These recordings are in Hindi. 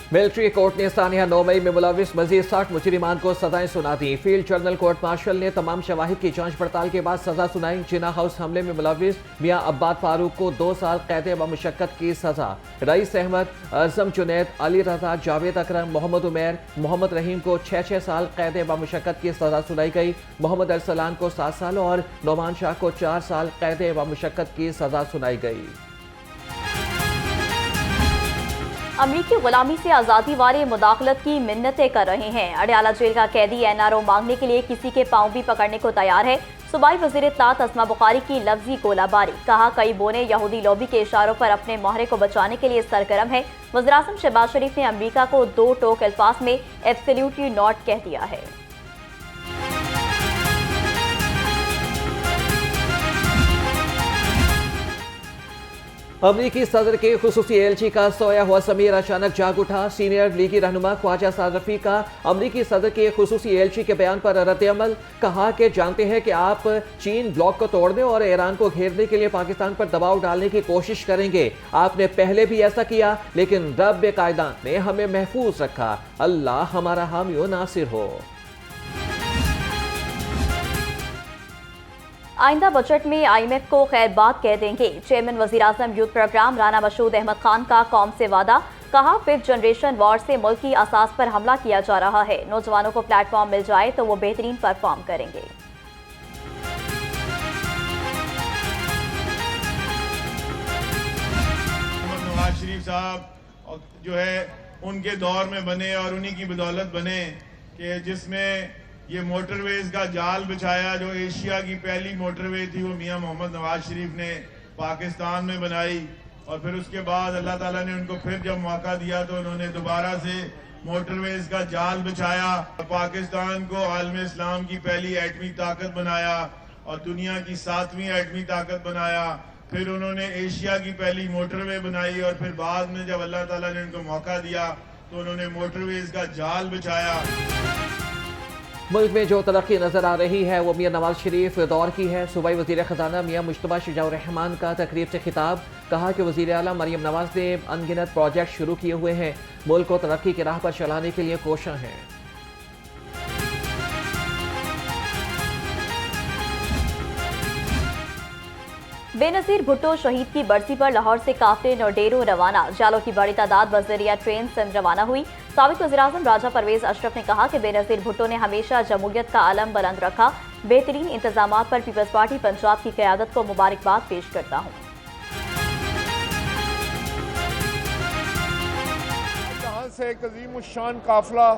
मिलिट्री कोर्ट ने सानिया 9 मई में मुलविस मजीद 60 मुजरिमान को सजाएं सुना दी। फील्ड जर्नल कोर्ट मार्शल ने तमाम शवाहिद की जांच पड़ताल के बाद सजा सुनाई। जिना हाउस हमले में मुलविस मियां अब्बाद फारूक को 2 साल कैद व मुशक्कत की सजा। रईस अहमद, आजम जुनैद, अली रजा, जावेद अकरम, मोहम्मद उमैर, मोहम्मद रहीम को 6 साल कैद व मुशक्कत की सजा सुनाई गई। मोहम्मद अरसलान को 7 साल और नोमान शाह को 4 साल कैद व मुशक्कत की सजा सुनाई गई। अमरीकी गुलामी से आज़ादी वाले मुदाखलत की मिन्नतें कर रहे हैं। अडयाला जेल का कैदी NRO मांगने के लिए किसी के पांव भी पकड़ने को तैयार है। सूबाई वज़ीर इत्तलात अस्मा बुखारी की लफ्जी गोलाबारी। कहा कई बोने यहूदी लॉबी के इशारों पर अपने माहरे को बचाने के लिए सरगर्म है। वज़ीर-ए-आज़म शहबाज शरीफ ने अमरीका को 2 टोक अल्फाज में एब्सोल्यूटली नॉट कह दिया है। अमरीकी सदर के खुसूसी एलची का सोया हुआ समीर अचानक जाग उठा। सीनियर लीगी रहनुमा ख्वाजा साद रफीक का अमरीकी सदर के खुसूसी एलची के बयान पर रद्द-ए-अमल। कहा कि जानते हैं कि आप चीन ब्लॉक को तोड़ने और ईरान को घेरने के लिए पाकिस्तान पर दबाव डालने की कोशिश करेंगे। आपने पहले भी ऐसा किया, लेकिन रब कायदा ने हमें महफूज रखा। अल्लाह हमारा हामी व नासिर हो। आइंदा बजट में IMF को खैर बात कह देंगे। चेयरमैन वज़ीर-ए-आज़म यूथ प्रोग्राम राना मशहूद अहमद खान का कौम से वादा। कहा 5th जनरेशन वॉर से मुल्क की असास पर हमला किया जा रहा है। नौजवानों को प्लेटफॉर्म मिल जाए तो वो बेहतरीन परफॉर्म करेंगे। नवाज शरीफ साहब जो है उनके दौर में बने और उन्हीं की बदौलत बने कि जिसमें ये मोटरवेज का जाल बिछाया। जो एशिया की पहली मोटरवे थी वो मियां मोहम्मद नवाज शरीफ ने पाकिस्तान में बनाई और फिर उसके बाद अल्लाह ताला ने उनको फिर जब मौका दिया तो उन्होंने दोबारा से मोटरवेज का जाल बिछाया। पाकिस्तान को आलम इस्लाम की पहली एटमी ताकत बनाया और दुनिया की 7वीं एटमी ताकत बनाया। फिर उन्होंने एशिया की पहली मोटरवे बनाई और फिर बाद में जब अल्लाह ताला ने उनको मौका दिया तो उन्होंने मोटरवेज का जाल बिछाया। मुल्क में जो तरक्की नजर आ रही है वो मियां नवाज शरीफ दौर की है। सूबाई वजीर खजाना मियां मुश्तबा शुजाउर रहमान का तकरीब से खिताब। कहा कि वजीर आला मरियम नवाज ने अनगिनत प्रोजेक्ट शुरू किए हुए हैं। मुल्क को तरक्की की राह पर चलाने के लिए कोशिश है। बेनजीर भुट्टो शहीद की बरसी पर लाहौर से काफिले नौडेरो रवाना। जालों की बड़ी तादाद बजरिया ट्रेन सिंध रवाना हुई। साबिक वज़ीर-ए-आज़म राजा परवेज अशरफ ने कहा कि बेनजीर भुट्टो ने हमेशा जमहूरियत का आलम बुलंद रखा। बेहतरीन इंतजाम पर पीपल्स पार्टी पंजाब की क़यादत को मुबारकबाद पेश करता हूँ। जहाँ से एक अज़ीमुश्शान काफिला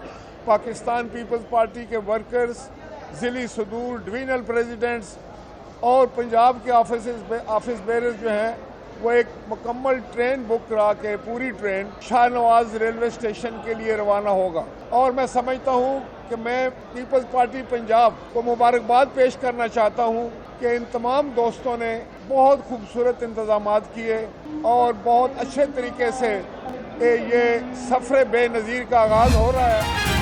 पाकिस्तान पीपल्स पार्टी के वर्कर्स, ज़िली सदूर, डिवीजनल प्रेसिडेंट्स और पंजाब के ऑफिस बेरर्स जो हैं वो एक मुकम्मल ट्रेन बुक करा के पूरी ट्रेन शाहनवाज रेलवे स्टेशन के लिए रवाना होगा। और मैं समझता हूँ कि मैं पीपल्स पार्टी पंजाब को मुबारकबाद पेश करना चाहता हूँ कि इन तमाम दोस्तों ने बहुत खूबसूरत इंतजामात किए और बहुत अच्छे तरीके से ये सफ़र बेनज़ीर का आगाज़ हो रहा है।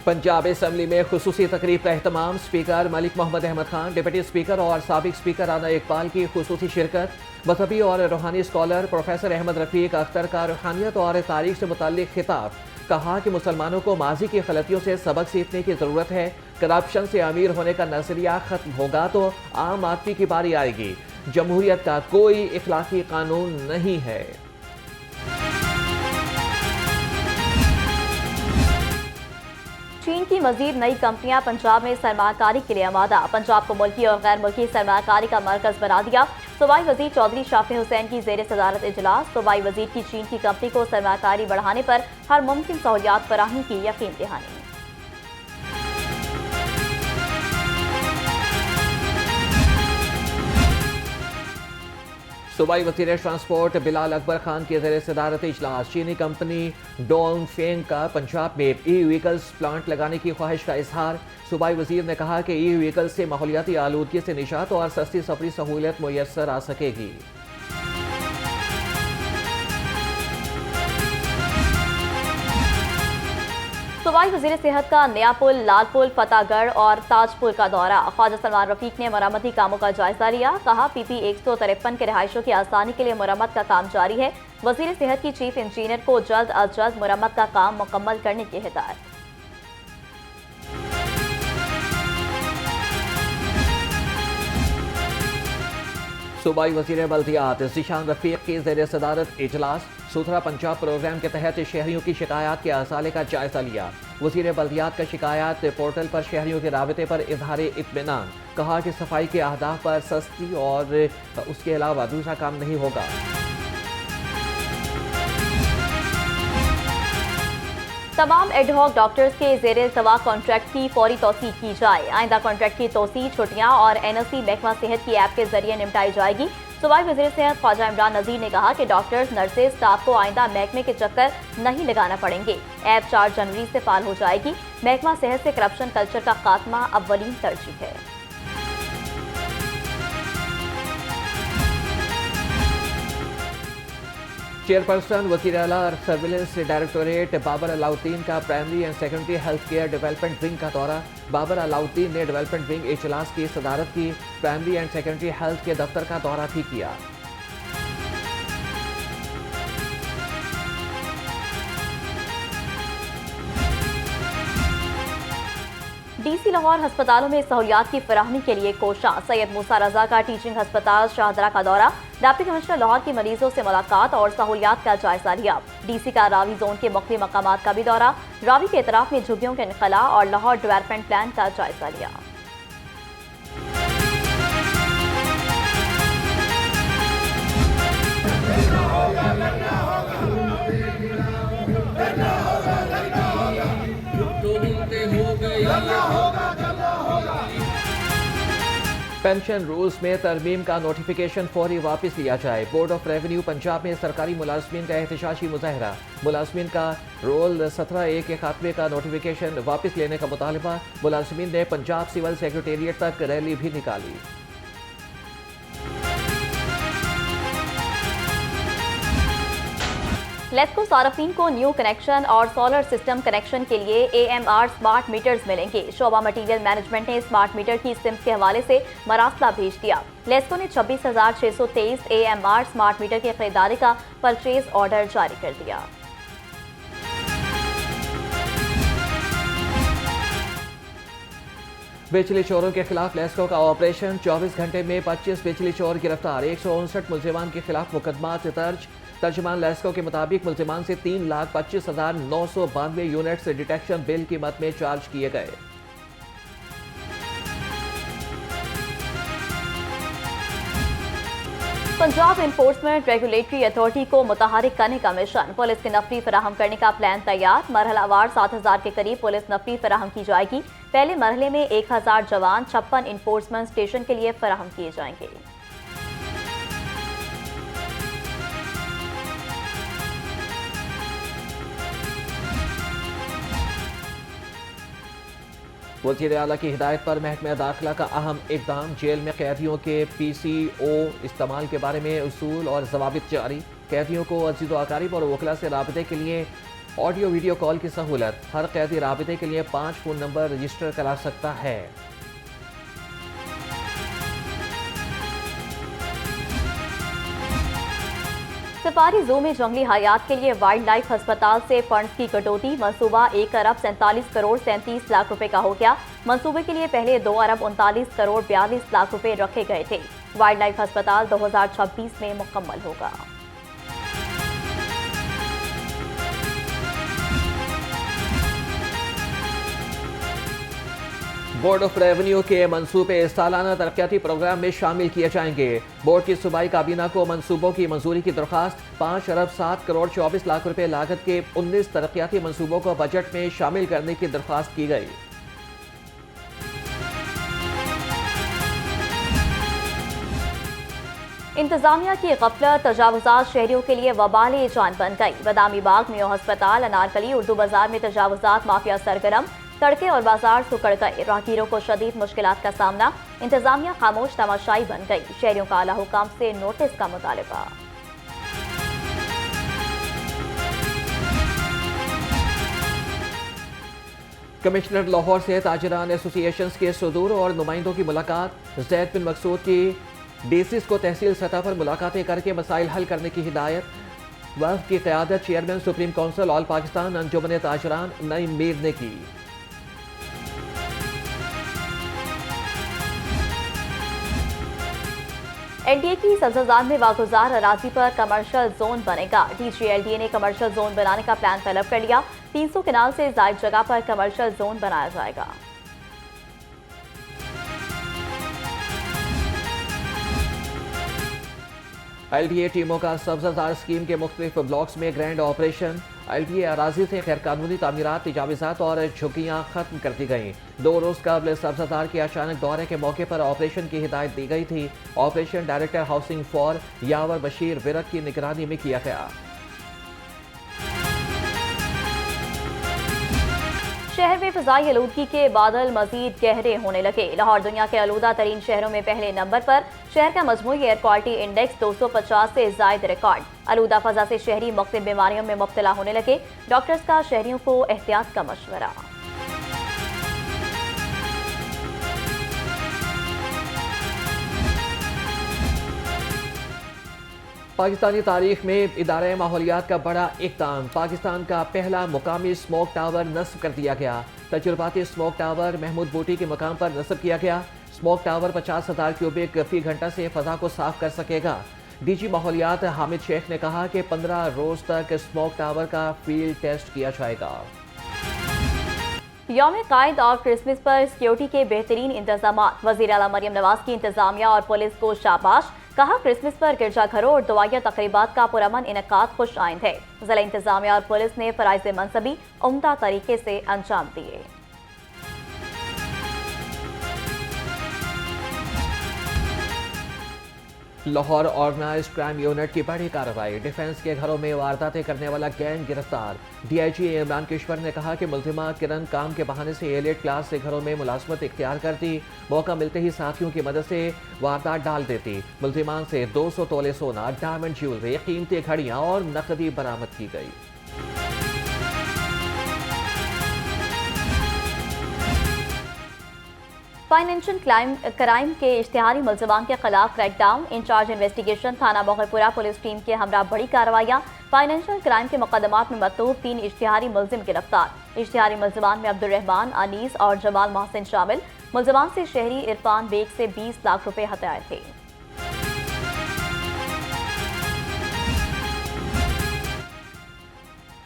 पंजाब असम्बली में खुसूसी तकरीब का एहतमाम। Speaker Malik Mohammad Ahmad Khan, deputy speaker और साबिक स्पीकर राना इकबाल की खुसूसी शिरकत। मजहबी और रूहानी स्कॉलर प्रोफेसर अहमद रफीक अख्तर का रूहानियत और तारीख से मुताल्लिक खिताब। कहा कि मुसलमानों को माजी की गलतियों से सबक सीखने की ज़रूरत है। करप्शन से अमीर होने का नजरिया खत्म होगा तो आम आदमी की बारी आएगी। जमहूरियत का कोई इखलाकी कानून नहीं है। चीन की मजीद नई कंपनियां पंजाब में सरमाकारी के लिए आमादा। पंजाब को मुल्की और गैर मुल्की सरमाकारी का मरकज बना दिया। सूबाई वजीर चौधरी शाफी हुसैन की जेर सदारत इजलास। सूबाई वजीर की चीन की कंपनी को सरमाकारी बढ़ाने पर हर मुमकिन सहूलियात फराहमी की यकीन दहानी। सूबाई वज़ीर ट्रांसपोर्ट बिलाल अकबर खान की ज़ेर सदारत इजलास। चीनी कंपनी डोंग फेंग का पंजाब में ई व्हीकल्स प्लांट लगाने की ख्वाहिश का इजहार। सूबाई वज़ीर ने कहा कि ई व्हीकल्स से माहौलियाती आलूदगी से निजात और सस्ती सफरी सहूलियत मुयस्सर आ सकेगी। सूबाई सूबाई वज़ीर सेहत का नया पुल, लाल पुल, फतेहगढ़ और ताज पुल का दौरा। ख्वाजा सलमान रफीक ने मरम्मती कामों का जायजा लिया। कहा PP 153 के रिहायशों की आसानी के लिए मरम्मत का काम जारी है। वज़ीर सेहत की चीफ इंजीनियर को जल्द अज जल्द मरम्मत का काम मुकम्मल करने की हिदायत। सूबाई वज़ीर बल्दियात ज़ीशान रफ़ीक की ज़ेर सदारत इजलास। सुथरा पंजाब प्रोग्राम के तहत शहरियों की शिकायत के असाले का जायजा लिया। वज़ीर बल्दियात का शिकायत पोर्टल पर शहरियों के राबते पर इजहार इत्मीनान। कहा कि सफाई के अहदाफ पर सस्ती और उसके अलावा दूसरा काम नहीं होगा। तमाम एडहॉक डॉक्टर्स के ज़ेर इल्तवा कॉन्ट्रैक्ट की फौरी तौसीक की जाए। आइंदा कॉन्ट्रैक्ट की तोसी, छुट्टियां और NOC महकमा सेहत की ऐप के जरिए निपटाई जाएगी। सूबाई वज़ीर सेहत ख्वाजा इमरान नज़ीर ने कहा कि डॉक्टर्स, नर्सेज, स्टाफ को आइंदा महकमे के चक्कर नहीं लगाना पड़ेंगे। ऐप 4 जनवरी से फाल हो जाएगी। महकमा सेहत से करप्शन कल्चर का खात्मा अव्वलीन तरजीह है। चेयरपर्सन वज़ीर आला सर्विलेंस डायरेक्टोरेट बाबर अलाउद्दीन का primary and secondary health care development wing का दौरा। बाबर अलाउद्दीन ने डेवलपमेंट विंग इजलास की सदारत की। प्राइमरी एंड सेकेंडरी हेल्थ के दफ्तर का दौरा भी किया। DC लाहौर अस्पतालों में सहूलियात की फराहमी के लिए कोशां। सैयद मूसा रजा का टीचिंग अस्पताल शाहदरा का दौरा। डिप्टी कमिश्नर लाहौर की मरीजों से मुलाकात और सहूलियात का जायजा लिया। DC का रावी जोन के मुख्तलिफ मकामात का भी दौरा। रावी के इतराफ में झुग्गियों के इनखला और लाहौर डेवलपमेंट प्लान का जायजा लिया। पेंशन रूल्स में तरमीम का नोटिफिकेशन फौरी वापस लिया जाए। बोर्ड ऑफ रेवेन्यू पंजाब में सरकारी मुलाजमीन का एहतजाजी मुजाहरा। मुलाजमीन का रोल 17A के खात्मे का नोटिफिकेशन वापस लेने का मुतालबा। मुलाजमीन ने पंजाब सिविल सेक्रेटेरिएट तक रैली भी निकाली। लेस्को सार्फिन को न्यू कनेक्शन और सोलर सिस्टम कनेक्शन के लिए AMR स्मार्ट मीटर्स मिलेंगे। शोबा मटीरियल मैनेजमेंट ने स्मार्ट मीटर की सिम्स के हवाले से मरासला भेज दिया। लेस्को ने 26,623 AMR स्मार्ट मीटर की खरीदारी का परचेज ऑर्डर जारी कर दिया। बिजली चोरों के खिलाफ लेस्को का ऑपरेशन। 24 घंटे में 25 बिजली चोर गिरफ्तार। 159 मुलजिमान के खिलाफ मुकदमात दर्ज। तर्जमान लेस्को के मुताबिक मुलजिमान से 3,25,992 यूनिट्स डिटेक्शन बिल कीमत में चार्ज किए गए। पंजाब इन्फोर्समेंट रेगुलेटरी अथॉरिटी को मुतहरिक करने का मिशन। पुलिस की नफरी फराहम करने का प्लान तैयार। मरहलावार 7,000 के करीब पुलिस नफरी फराहम की जाएगी। पहले मरहले में 1,000 जवान 56 इन्फोर्समेंट स्टेशन के लिए फराहम किए जाएंगे। वज़ीर आला की हिदायत पर महकमा दाखिला का अहम इक़दाम। जेल में कैदियों के PCO इस्तेमाल के बारे में उसूल और ज़वाबित जारी। कैदियों को अजीज़ अकारीब और वकला से राबते के लिए ऑडियो वीडियो कॉल की सहूलत। हर कैदी राबते के लिए 5 फ़ोन नंबर रजिस्टर करा सकता है। सफारी जू में जंगली हयात के लिए वाइल्ड लाइफ अस्पताल से फंड्स की कटौती। मंसूबा 1 अरब 47 करोड़ 37 लाख रुपए का हो गया। मंसूबे के लिए पहले 2 अरब 39 करोड़ 42 लाख रुपए रखे गए थे। वाइल्ड लाइफ अस्पताल 2026 में मुकम्मल होगा। बोर्ड ऑफ रेवेन्यू के मंसूबे सालाना तरक्याती प्रोग्राम में शामिल किए जाएंगे। बोर्ड की सूबाई काबीना को मंसूबों की मंजूरी की दरख्वास्त। 5 अरब 7 करोड़ 24 लाख रुपए लागत के 19 तरक्याती मंसूबों को बजट में शामिल करने की दरख्वास्त की गई। इंतजामिया की गफलत तजावुजात शहरियों के लिए वबाल जान बन गई। बदामी बाग, मियो अस्पताल, अनारकली, उर्दू बाजार में तजावुजात माफिया सरगर्म। सड़कें और बाजार सुकड़ गए। राहगीरों को शदीद मुश्किलात का सामना। इंतजामिया खामोश तमाशाई बन गई। शहरियों का आला हुकाम से नोटिस का मुतालबा। कमिश्नर लाहौर से ताजरान एसोसिएशंस के सदूर और नुमाइंदों की मुलाकात। ज़ैद बिन मकसूद की डीसीज को तहसील सतह पर मुलाकातें करके मसाइल हल करने की हिदायत। वफ़द की क़यादत chairman supreme council all Pakistan Anjuman Tajiran Naeem Mir ने की। एनडीए की सब्जाजान में वागुजार अराजी पर कमर्शियल जोन बनेगा। डीजीएलडीए ने कमर्शियल जोन बनाने का प्लान तलब कर लिया। 300 कनाल से जायद जगह पर कमर्शियल जोन बनाया जाएगा। एलडीए टीमों का सब्जाजार स्कीम के मुख्तलिफ ब्लॉक्स में ग्रैंड ऑपरेशन। एलडीए अराजी से गैरकानूनी तामीरात, तजावीज़ात और झुग्गियाँ खत्म कर दी गईं। 2 रोज़ कबल सब्जाजार के अचानक दौरे के मौके पर ऑपरेशन की हिदायत दी गई थी। ऑपरेशन डायरेक्टर हाउसिंग फॉर यावर बशीर विरक की निगरानी में किया गया। शहर में फ़िज़ाई आलूदगी के बादल मजीद गहरे होने लगे। लाहौर दुनिया के आलूदा तरीन शहरों में पहले नंबर पर। शहर का मजमूई एयर क्वालिटी इंडेक्स 250 से जायद रिकॉर्ड। आलूदा फ़ज़ा से शहरी मुख्तलिफ बीमारियों में मुब्तला होने लगे। डॉक्टर्स का शहरियों को एहतियात का मशवरा। पाकिस्तानी तारीख में इदारे माहौलियात का बड़ा इक़दाम। पाकिस्तान का पहला मुकामी स्मोक टावर नस्ब कर दिया गया। तजुर्बाती स्मोक टावर महमूद बूटी के मकाम पर नस्ब किया गया। स्मोक टावर 50,000 क्यूबिक फी घंटा से फ़ज़ा को साफ कर सकेगा। डीजी माहौलियात हामिद शेख ने कहा कि 15 रोज़ तक स्मोक टावर का फील्ड टेस्ट किया जाएगा। यौम कायद और क्रिसमस पर सिक्योरिटी के बेहतरीन इंतजाम। वज़ीर आला मरियम नवाज की इंतजामिया और पुलिस को शाबाश। कहा क्रिसमस पर गिरजाघरों और दुआया तकरीबात का पुरअमन इनकाद खुश आइंद है। ज़िला इंतजामिया और पुलिस ने फ़राइज़ मनसबी उम्दा तरीके से अंजाम दिए। लाहौर ऑर्गेनाइज्ड क्राइम यूनिट की बड़ी कार्रवाई। डिफेंस के घरों में वारदातें करने वाला गैंग गिरफ्तार। डीआईजी इमरान किश्वर ने कहा कि मुल्जिमा किरण काम के बहाने से एलिट क्लास से घरों में मुलाजमत इख्तियार करती। मौका मिलते ही साथियों की मदद से वारदात डाल देती। मुल्जिमान से 200 तोले सोना, डायमंड ज्वेलरी, कीमती घड़ियां और नकदी बरामद की गई। फाइनेंशियल क्राइम के इश्तिहारी मुल्ज़िमान के खिलाफ क्रैकडाउन। इंचार्ज इन्वेस्टिगेशन थाना मोगलपुरा पुलिस टीम के हमरा बड़ी कार्रवाइयाँ। फाइनेंशियल क्राइम के मुकदमात में मतलूब 3 इश्तिहारी मुल्जिम गिरफ्तार। इश्तिहारी मुल्जिमान में अब्दुर्रहमान, अनीस और जमाल मोहसिन शामिल। मुल्जिमान से शहरी इरफान बेग से 20 लाख रुपए हथियाए थे।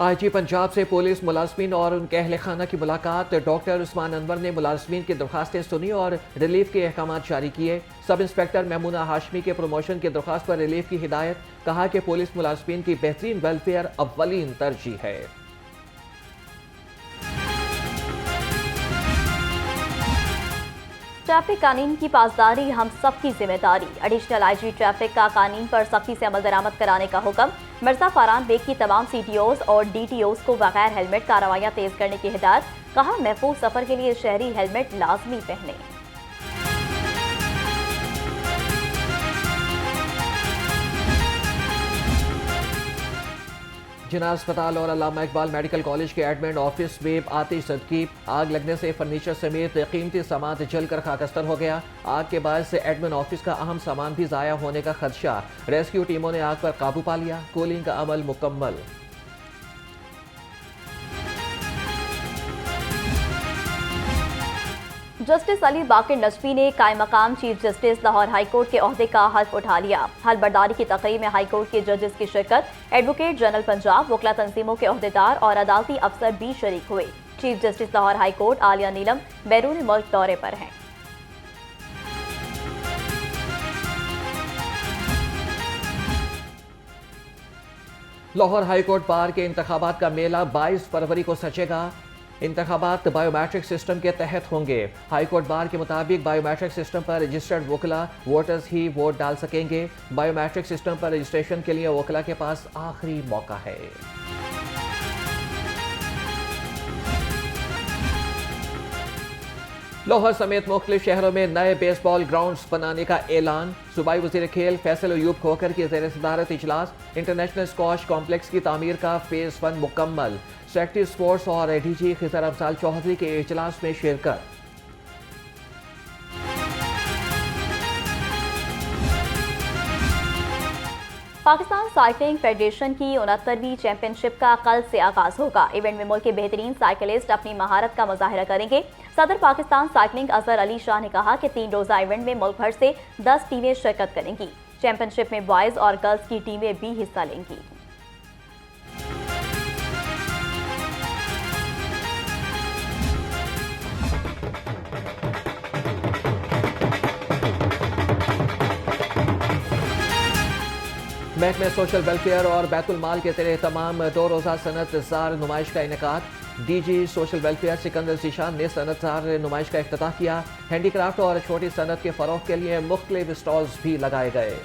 आईजी पंजाब से पुलिस मुलाजमीन और उनके अहल खाना की मुलाकात। डॉक्टर उस्मान अनवर ने मुलाजमीन की दरख्वास्तें सुनी और रिलीफ के अहकाम जारी किए। सब इंस्पेक्टर महमूना हाशमी के प्रमोशन की दरख्वास्त पर रिलीफ की हिदायत। कहा कि पुलिस मुलाजमीन की बेहतरीन वेलफेयर अव्वलीन तरजीह है। ट्रैफिक कानून की पासदारी हम सबकी जिम्मेदारी। एडिशनल आईजी ट्रैफिक का कानून पर सख्ती से अमल दरामद कराने का हुक्म। मिर्जा फारान बेग की तमाम सीटीओज और डीटीओज को बगैर हेलमेट कार्रवाइयाँ तेज करने की हिदायत। कहा महफूज सफर के लिए शहरी हेलमेट लाजमी पहने। जिना अस्पताल और अल्लामा इकबाल मेडिकल कॉलेज के एडमिन ऑफिस में आतिश ज़दगी। आग लगने से फर्नीचर समेत कीमती सामान जलकर खाकस्तर हो गया। आग के बाद से एडमिन ऑफिस का अहम सामान भी ज़ाया होने का खदशा। रेस्क्यू टीमों ने आग पर काबू पा लिया। कूलिंग का अमल मुकम्मल। जस्टिस अली बाकिर नजफी ने कायम मकाम chief justice Lahore high court के ओहदे का हल्फ उठा लिया। हल्फ बर्दारी की तकरीब में हाई कोर्ट के जजेस की शिरकत। एडवोकेट जनरल पंजाब, वकला तंजीमों के ओहदेदार और अदालती अफसर भी शरीक हुए। Chief justice Lahore high court Aalia Neelam बैरून मुल्क दौरे पर हैं। लाहौर हाई कोर्ट बार के इंतखाबात का मेला 22 फरवरी को सचेगा। इंतखाबात बायोमेट्रिक सिस्टम के तहत होंगे। हाई कोर्ट बार के मुताबिक बायोमेट्रिक सिस्टम पर रजिस्टर्ड वकला वोटर्स ही वोट डाल सकेंगे। बायोमेट्रिक सिस्टम पर रजिस्ट्रेशन के लिए वकला के पास आखिरी मौका है। लाहौर समेत मुख्तलिफ शहरों में नए बेसबॉल ग्राउंड्स बनाने का ऐलान। सूबाई वज़ीर खेल फैसल अयूब खोखर की ज़ेर सदारत इजलास। इंटरनेशनल स्क्वाश कॉम्प्लेक्स की तामीर का फेज़ 1 मुकम्मल। सेक्रेटरी स्पोर्ट्स और डीजी खिजर अफजाल चौधरी के इजलास में शिरकत। पाकिस्तान साइकिलिंग फेडरेशन की 69वीं चैंपियनशिप का कल से आगाज होगा। इवेंट में मुल्क के बेहतरीन साइकिलिस्ट अपनी महारत का मुजाहिरा करेंगे। सदर पाकिस्तान साइकिलिंग अजहर अली शाह ने कहा कि 3 रोजा इवेंट में मुल्क भर से 10 टीमें शिरकत करेंगी। चैंपियनशिप में बॉयज और गर्ल्स की टीमें भी हिस्सा लेंगी। महकमे सोशल वेलफेयर और बैतुल माल के ज़रिए तमाम 2 रोज़ा सनत जार नुमाइश का इनेकाद। DG social welfare Sikandar Zeeshan ने सनत जार नुमाइश का इफ्तिताह किया। हैंडीक्राफ्ट और छोटी सनत के फ़रोग़ के लिए मुख्तलिफ स्टॉल्स भी लगाए गए।